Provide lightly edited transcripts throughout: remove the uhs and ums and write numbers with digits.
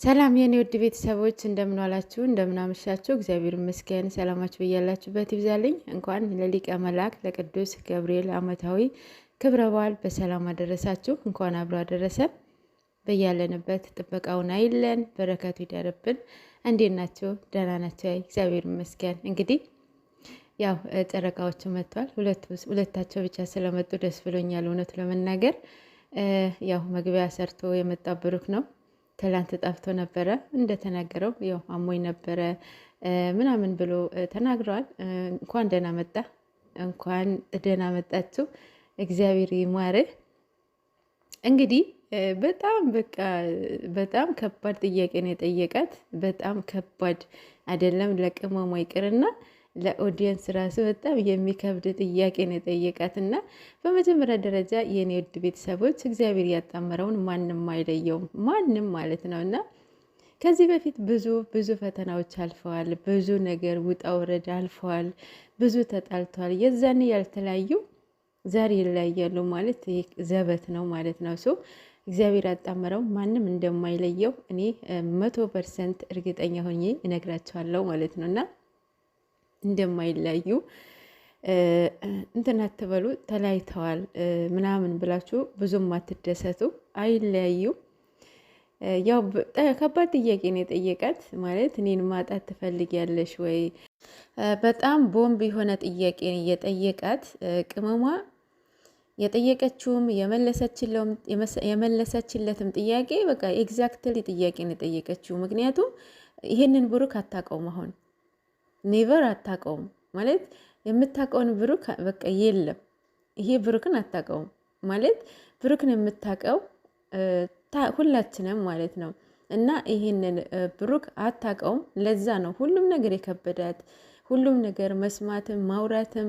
ሰላም የኔ ውድ ቤተሰቦች እንደምን ዋላችሁ? እንደምን አመሻችሁ? እግዚአብሔር ይመስገን። ሰላማችሁ በያላችሁበት ይብዛልኝ። እንኳን ለሊቀ መላእክት ለቅዱስ ገብርኤል ዓመታዊ ክብረ በዓል በሰላም አደረሳችሁ። እንኳን አብሮ አደረሰን። በያለንበት ጥበቃውን አይለን፣ በረከቱ ይደርብን። እንዴት ናችሁ? ደህና ናቸው? እግዚአብሔር ይመስገን። እንግዲህ ያው ጨረቃዎቹ መጥቷል። ሁለታቸው ብቻ ስለመጡ ደስ ብሎኛል። እውነት ለመናገር ያው መግቢያ ሰርቶ የመጣ ብሩክ ነው። ትላንት ጠፍቶ ነበረ። እንደተናገረው ያው አሞኝ ነበረ ምናምን ብሎ ተናግረዋል። እንኳን ደህና መጣ፣ እንኳን ደህና መጣችሁ። እግዚአብሔር ይማርህ። እንግዲህ በጣም ከባድ ጥያቄ ነው የጠየቃት። በጣም ከባድ አይደለም ለቅመሟ ይቅርና ለኦዲየንስ ራሱ በጣም የሚከብድ ጥያቄ ነው የጠየቃት እና በመጀመሪያ ደረጃ የኔ ውድ ቤተሰቦች እግዚአብሔር ያጣመረውን ማንም አይለየውም፣ ማንም ማለት ነው እና ከዚህ በፊት ብዙ ፈተናዎች አልፈዋል። ብዙ ነገር ውጣ ውረድ አልፈዋል። ብዙ ተጣልተዋል። የዛኔ ያልተለያዩ ዛሬ ይለያያሉ ማለት ዘበት ነው ማለት ነው። ሰው እግዚአብሔር ያጣመረው ማንም እንደማይለየው እኔ 100% እርግጠኛ ሆኜ እነግራቸዋለሁ ማለት ነው እና እንደማይለያዩ እንትን አትበሉ። ተለያይተዋል ምናምን ብላችሁ ብዙም አትደሰቱ። አይለያዩ። ያው ከባድ ጥያቄ ነው የጠየቃት። ማለት እኔን ማጣት ትፈልጊያለሽ ወይ? በጣም ቦምብ የሆነ ጥያቄ ነው የጠየቃት። ቅመሟ የጠየቀችውም የመለሰችለትም ጥያቄ በቃ ኤግዛክትሊ ጥያቄ ነው የጠየቀችው። ምክንያቱም ይሄንን ብሩክ አታውቀውም አሁን ኔቨር አታውቀውም ማለት የምታውቀውን ብሩክ በቃ የለም። ይሄ ብሩክን አታውቀውም ማለት ብሩክን የምታውቀው ሁላችንም ማለት ነው። እና ይሄንን ብሩክ አታውቀውም። ለዛ ነው ሁሉም ነገር የከበዳት፣ ሁሉም ነገር መስማትም ማውራትም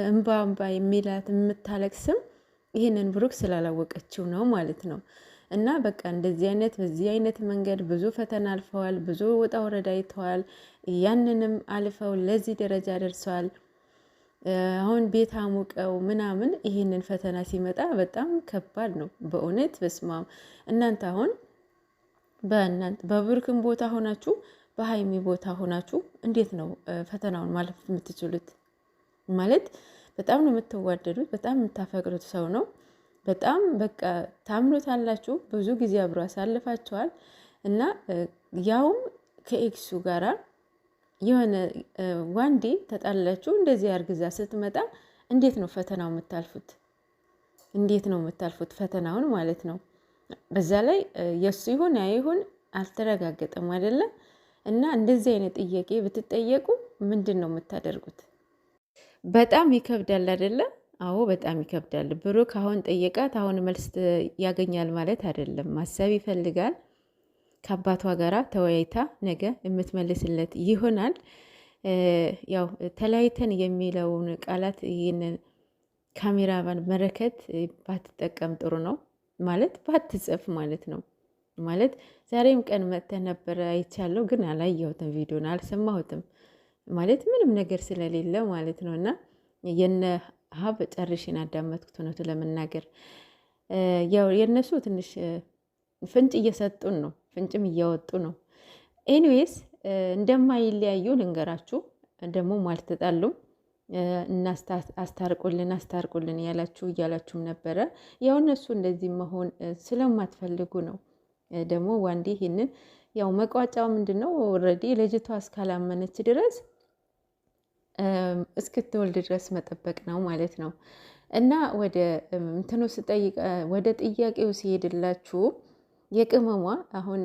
እንባ የሚላት የምታለቅስም ይሄንን ብሩክ ስላላወቀችው ነው ማለት ነው። እና በቃ በዚህ አይነት መንገድ ብዙ ፈተና አልፈዋል። ብዙ ወጣ ወረዳ አይተዋል። ያንንም አልፈው ለዚህ ደረጃ ደርሰዋል። አሁን ቤት አሙቀው ምናምን ይህንን ፈተና ሲመጣ በጣም ከባድ ነው በእውነት በስማም። እናንተ አሁን በብሩክም ቦታ ሆናችሁ በሀይሚ ቦታ ሆናችሁ እንዴት ነው ፈተናውን ማለፍ የምትችሉት? ማለት በጣም ነው የምትዋደዱት፣ በጣም የምታፈቅሩት ሰው ነው። በጣም በቃ ታምኖታላችሁ። ብዙ ጊዜ አብሮ አሳልፋችኋል እና ያውም ከኤክሱ ጋራ የሆነ ዋንዴ ተጣላችሁ። እንደዚህ አርግዛ ስትመጣ እንዴት ነው ፈተናው የምታልፉት? እንዴት ነው የምታልፉት ፈተናውን ማለት ነው። በዛ ላይ የእሱ ይሁን አይሁን አልተረጋገጠም አይደለም። እና እንደዚህ አይነት ጥያቄ ብትጠየቁ ምንድን ነው የምታደርጉት? በጣም ይከብዳል አይደለም? አዎ በጣም ይከብዳል። ብሩክ አሁን ጠየቃት፣ አሁን መልስ ያገኛል ማለት አይደለም። ማሰብ ይፈልጋል። ከአባቷ ጋራ ተወያይታ ነገ የምትመልስለት ይሆናል። ያው ተለያይተን የሚለውን ቃላት ይህንን ካሜራማን በረከት ባትጠቀም ጥሩ ነው ማለት ባትጽፍ ማለት ነው። ማለት ዛሬም ቀን መጥተህ ነበረ አይቻለሁ፣ ግን አላየሁትም፣ ቪዲዮን አልሰማሁትም ማለት ምንም ነገር ስለሌለ ማለት ነው እና የነ ሀብ ጨርሽን አዳመጥኩት። እውነቱ ለመናገር ያው የእነሱ ትንሽ ፍንጭ እየሰጡን ነው፣ ፍንጭም እያወጡ ነው። ኤኒዌይስ እንደማይለያዩ ልንገራችሁ። ደግሞ አልተጣሉም። አስታርቁልን እያላችሁም ነበረ። ያው እነሱ እንደዚህ መሆን ስለማትፈልጉ ነው። ደግሞ ዋንዴ ይህንን ያው መቋጫው ምንድን ነው? ኦልሬዲ ልጅቷ እስካላመነች ድረስ እስክትወልድ ድረስ መጠበቅ ነው ማለት ነው። እና ወደ ጥያቄው ሲሄድላችሁ የቅመሟ አሁን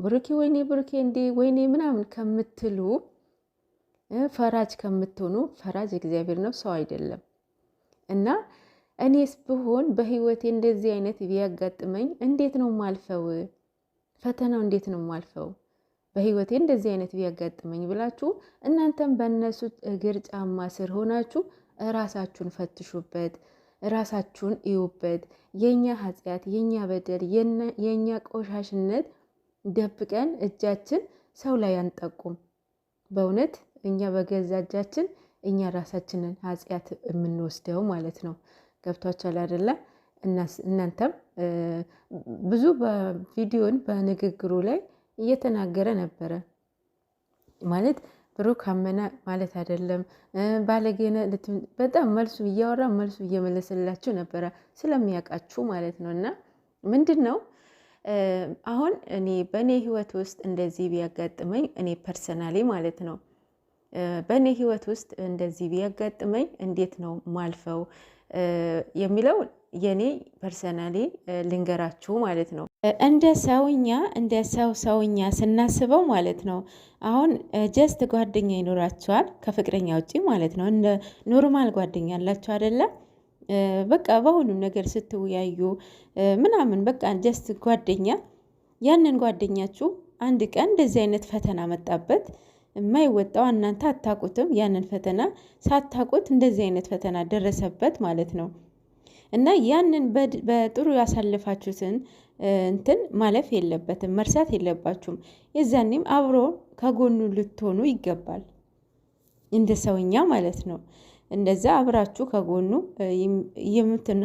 ብሩኬ ብሩኬ እንዴ ወይኔ ምናምን ከምትሉ ፈራጅ ከምትሆኑ፣ ፈራጅ እግዚአብሔር ነው ሰው አይደለም። እና እኔስ ብሆን በህይወቴ እንደዚህ አይነት ቢያጋጥመኝ እንዴት ነው ማልፈው? ፈተናው እንዴት ነው ማልፈው? በህይወቴ እንደዚህ አይነት ቢያጋጥመኝ ብላችሁ እናንተም በእነሱ እግር ጫማ ስር ሆናችሁ ራሳችሁን ፈትሹበት፣ ራሳችሁን እዩበት። የኛ ኃጢአት፣ የኛ በደል፣ የኛ ቆሻሽነት ደብቀን እጃችን ሰው ላይ አንጠቁም። በእውነት እኛ በገዛ እጃችን እኛ ራሳችንን ኃጢአት የምንወስደው ማለት ነው። ገብቷችኋል አይደለ? እናንተም ብዙ በቪዲዮን በንግግሩ ላይ እየተናገረ ነበረ። ማለት ብሩክ አመነ ማለት አይደለም ባለጌነ በጣም መልሱ እያወራ መልሱ እየመለሰላችሁ ነበረ ስለሚያውቃችሁ ማለት ነው። እና ምንድን ነው አሁን እኔ በእኔ ህይወት ውስጥ እንደዚህ ቢያጋጥመኝ እኔ ፐርሰናሊ ማለት ነው በእኔ ህይወት ውስጥ እንደዚህ ቢያጋጥመኝ እንዴት ነው ማልፈው የሚለው የኔ ፐርሰናሊ ልንገራችሁ ማለት ነው። እንደ ሰውኛ ስናስበው ማለት ነው። አሁን ጀስት ጓደኛ ይኖራችኋል ከፍቅረኛ ውጪ ማለት ነው። እንደ ኖርማል ጓደኛ አላችሁ አይደለም? በቃ በሁሉም ነገር ስትወያዩ ምናምን በቃ ጀስት ጓደኛ። ያንን ጓደኛችሁ አንድ ቀን እንደዚህ አይነት ፈተና መጣበት የማይወጣው እናንተ አታውቁትም። ያንን ፈተና ሳታውቁት እንደዚህ አይነት ፈተና ደረሰበት ማለት ነው። እና ያንን በጥሩ ያሳልፋችሁትን እንትን ማለፍ የለበትም፣ መርሳት የለባችሁም። የዛኔም አብሮ ከጎኑ ልትሆኑ ይገባል፣ እንደ ሰውኛ ማለት ነው። እንደዛ አብራችሁ ከጎኑ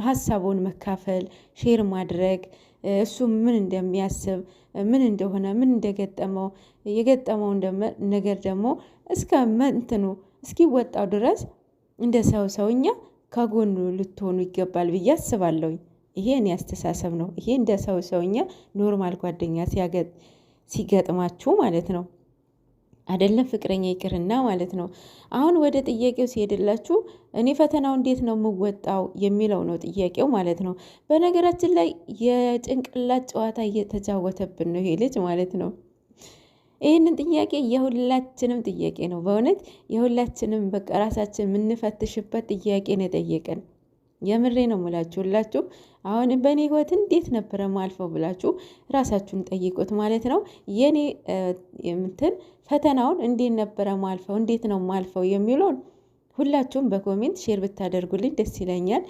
ሀሳቡን መካፈል፣ ሼር ማድረግ፣ እሱ ምን እንደሚያስብ ምን እንደሆነ ምን እንደገጠመው የገጠመው ነገር ደግሞ እስከ እንትኑ እስኪወጣው ድረስ እንደ ሰውኛ ከጎኑ ልትሆኑ ይገባል ብዬ አስባለሁ። ይሄ እኔ አስተሳሰብ ነው። ይሄ እንደ ሰውኛ ኖርማል ጓደኛ ሲገጥማችሁ ማለት ነው። አይደለም ፍቅረኛ ይቅርና ማለት ነው። አሁን ወደ ጥያቄው ሲሄድላችሁ እኔ ፈተናው እንዴት ነው የምወጣው የሚለው ነው ጥያቄው ማለት ነው። በነገራችን ላይ የጭንቅላት ጨዋታ እየተጫወተብን ነው ይሄ ልጅ ማለት ነው። ይህንን ጥያቄ የሁላችንም ጥያቄ ነው። በእውነት የሁላችንም በቃ ራሳችን የምንፈትሽበት ጥያቄ ነው የጠየቀን። የምሬ ነው ሙላችሁ ሁላችሁ አሁን በእኔ ህይወት እንዴት ነበረ ማልፈው ብላችሁ ራሳችሁን ጠይቁት ማለት ነው። የኔ እንትን ፈተናውን እንዴት ነበረ ማልፈው እንዴት ነው ማልፈው የሚለውን ሁላችሁም በኮሜንት ሼር ብታደርጉልኝ ደስ ይለኛል።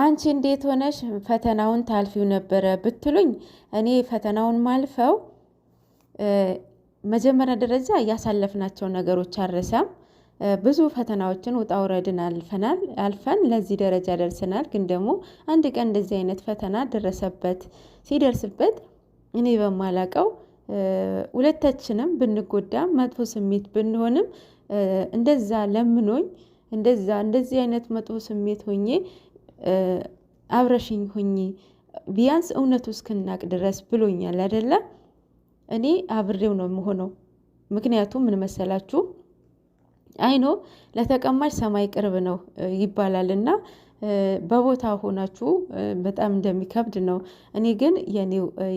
አንቺ እንዴት ሆነሽ ፈተናውን ታልፊው ነበረ ብትሉኝ እኔ ፈተናውን ማልፈው መጀመሪያ ደረጃ ያሳለፍናቸው ነገሮች አረሳም። ብዙ ፈተናዎችን ውጣ ውረድን አልፈን ለዚህ ደረጃ ደርሰናል። ግን ደግሞ አንድ ቀን እንደዚህ አይነት ፈተና ሲደርስበት እኔ በማላቀው ሁለታችንም ብንጎዳም መጥፎ ስሜት ብንሆንም እንደዛ ለምኖኝ እንደዚህ አይነት መጥፎ ስሜት ሆኜ አብረሽኝ ሆኜ ቢያንስ እውነቱ እስክናቅ ድረስ ብሎኛል አይደለም። እኔ አብሬው ነው የምሆነው። ምክንያቱም ምን መሰላችሁ አይኖ ለተቀማጭ ሰማይ ቅርብ ነው ይባላል እና በቦታ ሆናችሁ በጣም እንደሚከብድ ነው። እኔ ግን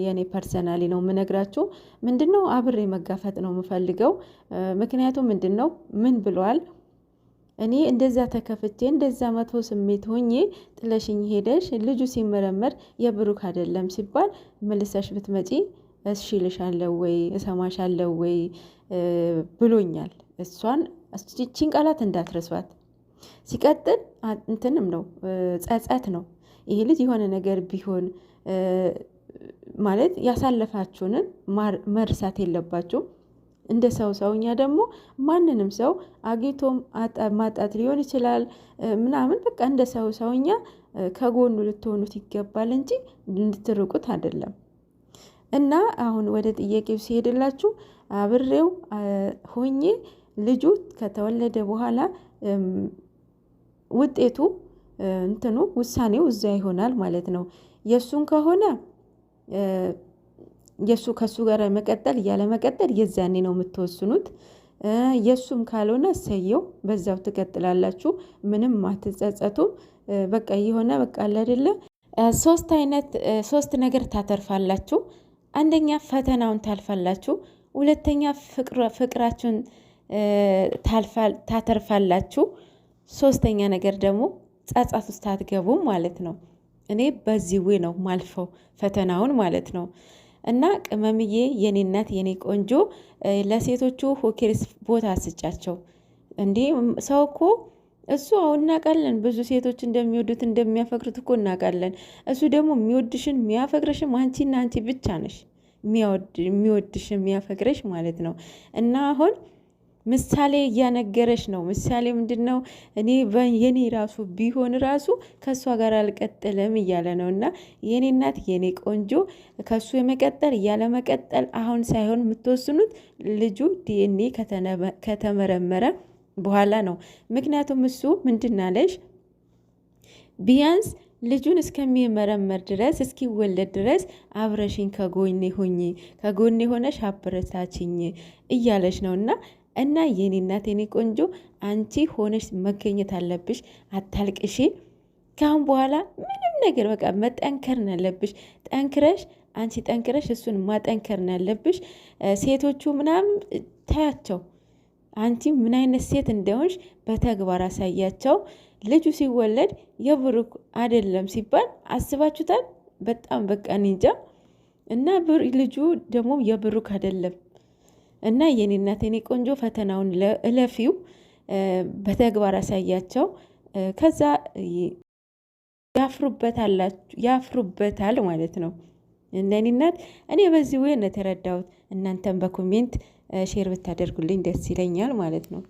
የኔ ፐርሰናሊ ነው የምነግራችሁ። ምንድነው አብሬ መጋፈጥ ነው የምፈልገው። ምክንያቱም ምንድነው ምን ብሏል እኔ እንደዛ ተከፍቼ እንደዛ መጥፎ ስሜት ሆኜ ጥለሽኝ ሄደሽ ልጁ ሲመረመር የብሩክ አይደለም ሲባል መልሰሽ ብትመጪ እሺ እልሻለሁ ወይ እሰማሻለሁ ወይ ብሎኛል። እቺን ቃላት እንዳትረሷት። ሲቀጥል እንትንም ነው ጸጸት ነው። ይሄ ልጅ የሆነ ነገር ቢሆን ማለት ያሳለፋችሁንን መርሳት የለባችሁ። እንደ ሰውኛ ደግሞ ማንንም ሰው አግኝቶም ማጣት ሊሆን ይችላል ምናምን በቃ እንደ ሰውኛ ከጎኑ ልትሆኑት ይገባል እንጂ እንድትርቁት አይደለም። እና አሁን ወደ ጥያቄው ሲሄድላችሁ አብሬው ሆኜ ልጁ ከተወለደ በኋላ ውጤቱ ውሳኔው እዛ ይሆናል ማለት ነው። የሱን ከሆነ ከሱ ጋር መቀጠል ያለ መቀጠል የዛኔ ነው የምትወስኑት። የሱም ካልሆነ እሰየው በዛው ትቀጥላላችሁ። ምንም አትጸጸቱም። በቃ የሆነ በቃ አለ አይደለ ሶስት ነገር ታተርፋላችሁ። አንደኛ ፈተናውን ታልፋላችሁ። ሁለተኛ ፍቅራችሁን ታተርፋላችሁ። ሶስተኛ ነገር ደግሞ ጸጸት ውስጥ አትገቡም ማለት ነው። እኔ በዚህ ወይ ነው ማልፈው ፈተናውን ማለት ነው። እና ቅመምዬ የኔ እናት የኔ ቆንጆ ለሴቶቹ ሆኬርስ ቦታ አስጫቸው እንዴ። ሰው እኮ እሱ አሁን እናውቃለን ብዙ ሴቶች እንደሚወዱት እንደሚያፈቅሩት እኮ እናውቃለን። እሱ ደግሞ የሚወድሽን የሚያፈቅርሽም አንቺና አንቺ ብቻ ነሽ። የሚወድሽ የሚያፈቅርሽ ማለት ነው። እና አሁን ምሳሌ እያነገረች ነው። ምሳሌ ምንድን ነው? እኔ የኔ ራሱ ቢሆን ራሱ ከእሷ ጋር አልቀጥልም እያለ ነው። እና የኔ እናት የኔ ቆንጆ ከሱ የመቀጠል እያለመቀጠል አሁን ሳይሆን የምትወስኑት ልጁ ዲኤንኤ ከተመረመረ በኋላ ነው። ምክንያቱም እሱ ምንድን አለሽ ቢያንስ ልጁን እስከሚመረመር ድረስ እስኪወለድ ድረስ አብረሽኝ ከጎኔ ሁኚ፣ ከጎኔ ሆነሽ አበረታችኝ እያለች ነው። እና የኔ እናት የኔ ቆንጆ አንቺ ሆነሽ መገኘት አለብሽ። አታልቅሺ። ካሁን በኋላ ምንም ነገር በቃ መጠንከር ነው ያለብሽ። ጠንክረሽ አንቺ ጠንክረሽ እሱን ማጠንከር ነው ያለብሽ። ሴቶቹ ምናምን ታያቸው። አንቺ ምን አይነት ሴት እንደሆንሽ በተግባር አሳያቸው። ልጁ ሲወለድ የብሩክ አይደለም ሲባል አስባችሁታል? በጣም በቃ እንጃ። እና ልጁ ደግሞ የብሩክ አይደለም። እና የኔ እናት የኔ ቆንጆ ፈተናውን እለፊው፣ በተግባር አሳያቸው። ከዛ ያፍሩበታል ማለት ነው። እኔ እናት እኔ በዚህ ወይ ነው የተረዳሁት። እናንተም በኮሜንት ሼር ብታደርጉልኝ ደስ ይለኛል ማለት ነው።